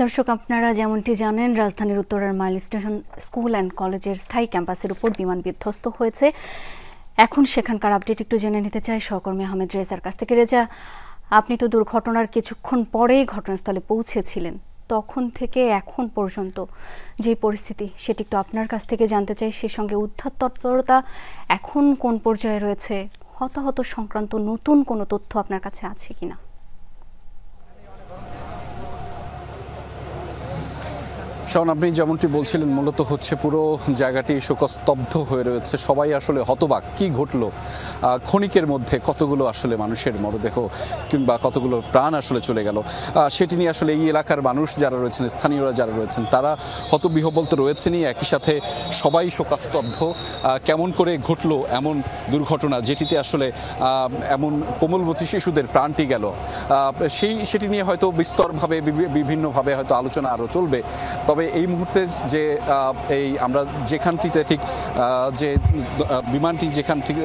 দর্শক, আপনারা যেমনটি জানেন, রাজধানীর উত্তরার মাইল স্টেশন স্কুল অ্যান্ড কলেজের স্থায়ী ক্যাম্পাসের উপর বিমান বিধ্বস্ত হয়েছে। এখন সেখানকার আপডেট একটু জেনে নিতে চাই সহকর্মী আহমেদ রেজার কাছ থেকে। রেজা, আপনি তো দুর্ঘটনার কিছুক্ষণ পরেই ঘটনাস্থলে পৌঁছেছিলেন, তখন থেকে এখন পর্যন্ত যে পরিস্থিতি সেটি একটু আপনার কাছ থেকে জানতে চাই। সেই সঙ্গে উদ্ধার তৎপরতা এখন কোন পর্যায়ে রয়েছে, হতাহত সংক্রান্ত নতুন কোনো তথ্য আপনার কাছে আছে কিনা? শাওন, আপনি যেমনটি বলছিলেন, মূলত হচ্ছে পুরো জায়গাটি শোকস্তব্ধ হয়ে রয়েছে। সবাই আসলে হতবাক, কি ঘটলো। ক্ষণিকের মধ্যে কতগুলো আসলে মানুষের মরদেহ কিংবা কতগুলো প্রাণ আসলে চলে গেল, সেটি নিয়ে আসলে এই এলাকার মানুষ যারা রয়েছেন, স্থানীয়রা যারা রয়েছেন, তারা হতবিহ্বল তো রয়েছেনই, একই সাথে সবাই শোকস্তব্ধ। কেমন করে ঘটলো এমন দুর্ঘটনা যেটিতে আসলে এমন কোমলমতি শিশুদের প্রাণটি গেল, সেটি নিয়ে হয়তো বিস্তরভাবে বিভিন্নভাবে হয়তো আলোচনা আরও চলবে। তবে এই মুহূর্তে যে আমরা যেখানটিতে ঠিক যে বিমানটি যেখান থেকে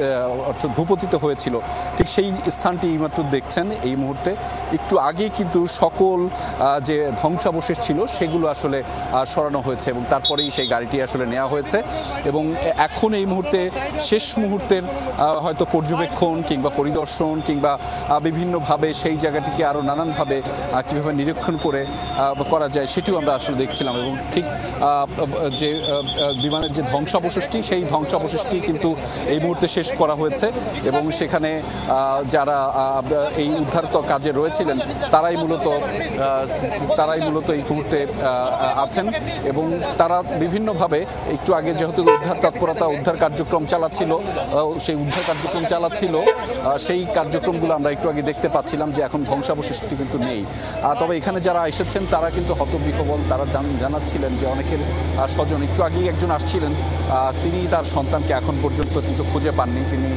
অর্থাৎ ভূপতিত হয়েছিল, ঠিক সেই স্থানটি এইমাত্র দেখছেন। এই মুহূর্তে একটু আগেই কিন্তু সকল যে ধ্বংসাবশেষ ছিল সেগুলো আসলে সরানো হয়েছে এবং তারপরেই সেই গাড়িটি আসলে নেওয়া হয়েছে। এবং এখন এই মুহূর্তে শেষ মুহূর্তের হয়তো পর্যবেক্ষণ কিংবা পরিদর্শন কিংবা বিভিন্নভাবে সেই জায়গাটিকে আরও নানানভাবে কীভাবে নিরীক্ষণ করা যায় সেটিও আমরা আসলে দেখছিলাম। এবং ঠিক যে বিমানের যে ধ্বংসাবশেষটি, সেই ধ্বংসাবশেষটি কিন্তু এই মুহূর্তে শেষ করা হয়েছে এবং সেখানে যারা এই উদ্ধার কাজে রয়েছিলেন তারাই মূলত এই মুহূর্তে আছেন এবং তারা বিভিন্নভাবে একটু আগে যেহেতু উদ্ধার কার্যক্রম চালাচ্ছিল, সেই কার্যক্রমগুলো আমরা একটু আগে দেখতে পাচ্ছিলাম যে এখন ধ্বংসাবশেষটি কিন্তু নেই। তবে এখানে যারা এসেছেন তারা কিন্তু হতবিহ্বল। তারা জানাচ্ছিলেন যে অনেকের স্বজন, একটু আগেই একজন আসছিলেন, তিনি তার সন্তানকে এখন পর্যন্ত কিন্তু খুঁজে পাননি। তিনি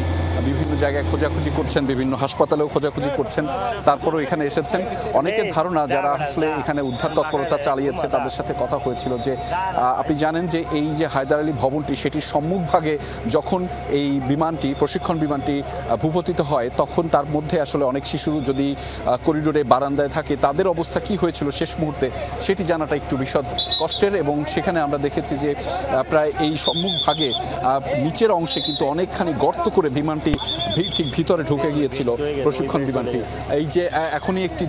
বিভিন্ন জায়গায় খোঁজাখুঁজি করছেন, বিভিন্ন হাসপাতালেও খোঁজাখুঁজি করছেন, তারপরেও এখানে এসেছেন। অনেকের ধারণা যারা আসলে এখানে উদ্ধার তৎপরতা চালিয়েছে তাদের সাথে কথা হয়েছিল যে আপনি জানেন যে এই যে হায়দার আলী ভবনটি, সেটির সম্মুখভাগে যখন এই প্রশিক্ষণ বিমানটি ভূপতিত হয়, তখন তার মধ্যে আসলে অনেক শিশু যদি করিডোরে বারান্দায় থাকে, তাদের অবস্থা কি হয়েছিল শেষ মুহূর্তে সেটি জানাটা একটু বিশদ কষ্টের। এবং সেখানে আমরা দেখেছি যে প্রায় এই সম্মুখভাগে নিচের অংশে কিন্তু অনেকখানি গর্ত করে বিমানটি ঠিক ভিতরে ঢুকে গিয়েছিল প্রশিক্ষণ বিমানটি। এই যে এখনই একটি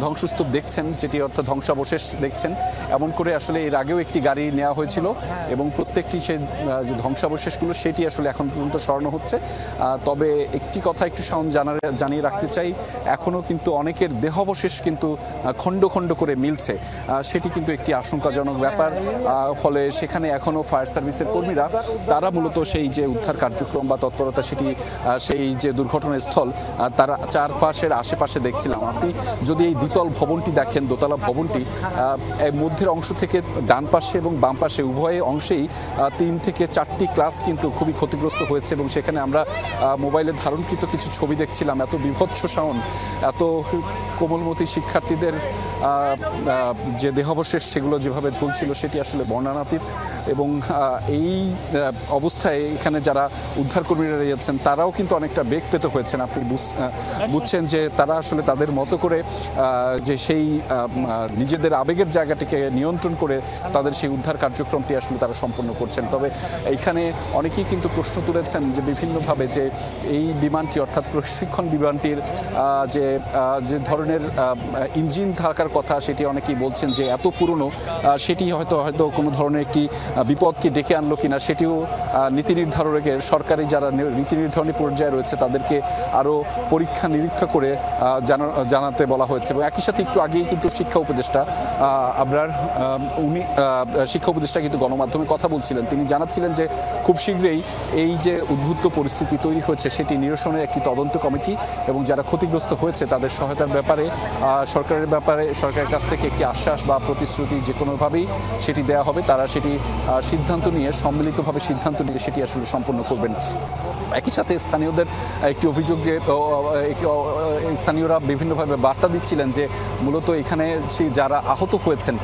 ধ্বংসস্তূপ দেখছেন, যেটি অর্থাৎ ধ্বংসাবশেষ দেখছেন, এমন করে আসলে এর আগেও একটি গাড়ি নেওয়া হয়েছিল এবং প্রত্যেকটি সেই যে ধ্বংসাবশেষগুলো সেটি আসলে এখন পর্যন্ত সরানো হচ্ছে। তবে একটি কথা একটু জানিয়ে রাখতে চাই, এখনও কিন্তু অনেকের দেহাবশেষ কিন্তু খণ্ড খণ্ড করে মিলছে, সেটি কিন্তু একটি আশঙ্কাজনক ব্যাপার। ফলে সেখানে এখনও ফায়ার সার্ভিসের কর্মীরা তারা মূলত সেই যে উদ্ধার কার্যক্রম বা তৎপরতা, সেটি সেই যে দুর্ঘটনাস্থল তারা চারপাশের আশেপাশে দেখছিলাম। আপনি যদি এই দ্বিতল ভবনটি দেখেন, দোতলা ভবনটি, মধ্যের অংশ থেকে ডান পাশে এবং বাম পাশে উভয় অংশেই 3 থেকে 4টি ক্লাস কিন্তু খুবই ক্ষতিগ্রস্ত হয়েছে। এবং সেখানে আমরা মোবাইলে ধারণকৃত কিছু ছবি দেখছিলাম, এত বিভৎস শাওন, এত কোমলমতি শিক্ষার্থীদের যে দেহাবশেষ সেগুলো যেভাবে ঝুলছিল সেটি আসলে বর্ণনাতীত। এবং এই অবস্থায় এখানে যারা উদ্ধারকর্মীরা রয়েছেন তারাও কিন্তু অনেকটা বেগ পেতে হয়েছেন। আপনি বুঝছেন যে তারা আসলে তাদের মতো করে যে সেই নিজেদের আবেগের জায়গাটিকে নিয়ন্ত্রণ করে তাদের সেই উদ্ধার কার্যক্রমটি আসলে তারা সম্পন্ন করছেন। তবে এইখানে অনেকেই কিন্তু প্রশ্ন তুলেছেন যে বিভিন্নভাবে যে এই বিমানটি অর্থাৎ প্রশিক্ষণ বিমানটির যে ধরনের ইঞ্জিন থাকার কথা, সেটি অনেকেই বলছেন যে এত পুরনো, সেটি হয়তো কোনো ধরনের একটি বিপদকে ডেকে আনলো কিনা, সেটিও নীতি নির্ধারকের সরকারি যারা নীতি নির্ধারণী পর্যায়ে রয়েছে তাদেরকে আরও পরীক্ষা নিরীক্ষা করে জানাতে বলা হয়েছে। এবং একই সাথে একটু আগেই কিন্তু শিক্ষা উপদেষ্টা কিন্তু গণমাধ্যমে কথা বলছিলেন। তিনি জানাচ্ছিলেন যে খুব শীঘ্রই এই যে উদ্ভূত পরিস্থিতি তৈরি হচ্ছে সেটি নিরসনের একটি তদন্ত কমিটি এবং যারা ক্ষতিগ্রস্ত হয়েছে তাদের সহায়তার ব্যাপারে সরকারের কাছ থেকে একটি আশ্বাস বা প্রতিশ্রুতি যে কোনোভাবেই সেটি দেওয়া হবে। তারা সেটি সম্মিলিতভাবে সিদ্ধান্ত নিয়ে সেটি আসলে সম্পন্ন করবেন। একই সাথে স্থানীয়দের একটি অভিযোগ যে স্থানীয়রা বিভিন্নভাবে বার্তা দিচ্ছিলেন যে মূলত এখানে যারা আহত হয়েছেন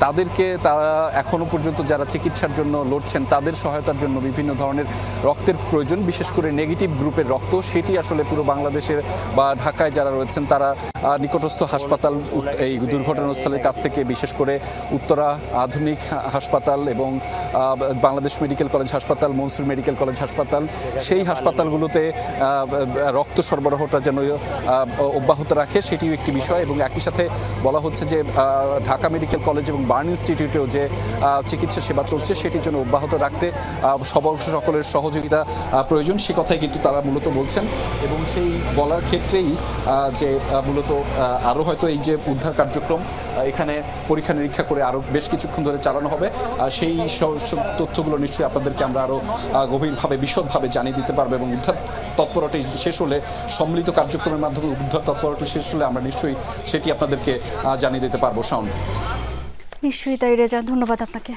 তাদেরকে তারা এখনো পর্যন্ত যারা চিকিৎসার জন্য লড়ছেন তাদের সহায়তার জন্য বিভিন্ন ধরনের রক্তের প্রয়োজন, বিশেষ করে নেগেটিভ গ্রুপের রক্ত। সেটি আসলে পুরো বাংলাদেশের বা ঢাকায় যারা রয়েছেন তারা নিকটস্থ হাসপাতাল এই এই দুর্ঘটনাস্থলের কাছ থেকে, বিশেষ করে উত্তরা আধুনিক হাসপাতাল এবং বাংলাদেশ মেডিকেল কলেজ হাসপাতাল, মনসুর মেডিকেল কলেজ হাসপাতাল, সেই হাসপাতালগুলোতে রক্ত সরবরাহটা যেন অব্যাহত রাখে সেটিও একটি বিষয়। এবং একই সাথে বলা হচ্ছে যে ঢাকা মেডিকেল কলেজ এবং বার্ন ইনস্টিটিউটেও যে চিকিৎসা সেবা চলছে সেটির জন্য অব্যাহত রাখতে সকলের সহযোগিতা প্রয়োজন, সে কথাই কিন্তু তারা মূলত বলছেন। এবং সেই বলার ক্ষেত্রেই যে মূলত আরও হয়তো এই যে উদ্ধার কার্যক্রম এখানে পরীক্ষা নিরীক্ষা করে আরও বেশ কিছুক্ষণ ধরে চালানো হবে, সেই তথ্যগুলো নিশ্চয়ই আপনাদেরকে আমরা আরও গভীরভাবে বিশদভাবে জানিয়ে দিতে পারবো। এবং উদ্ধার তৎপরতা শেষ হলে, সম্মিলিত কার্যক্রমের মাধ্যমে উদ্ধার তৎপরতা শেষ হলে আমরা নিশ্চয়ই সেটি আপনাদেরকে জানিয়ে দিতে পারবো। শাওন, নিশ্চয়ই তাই রেজা, ধন্যবাদ আপনাকে।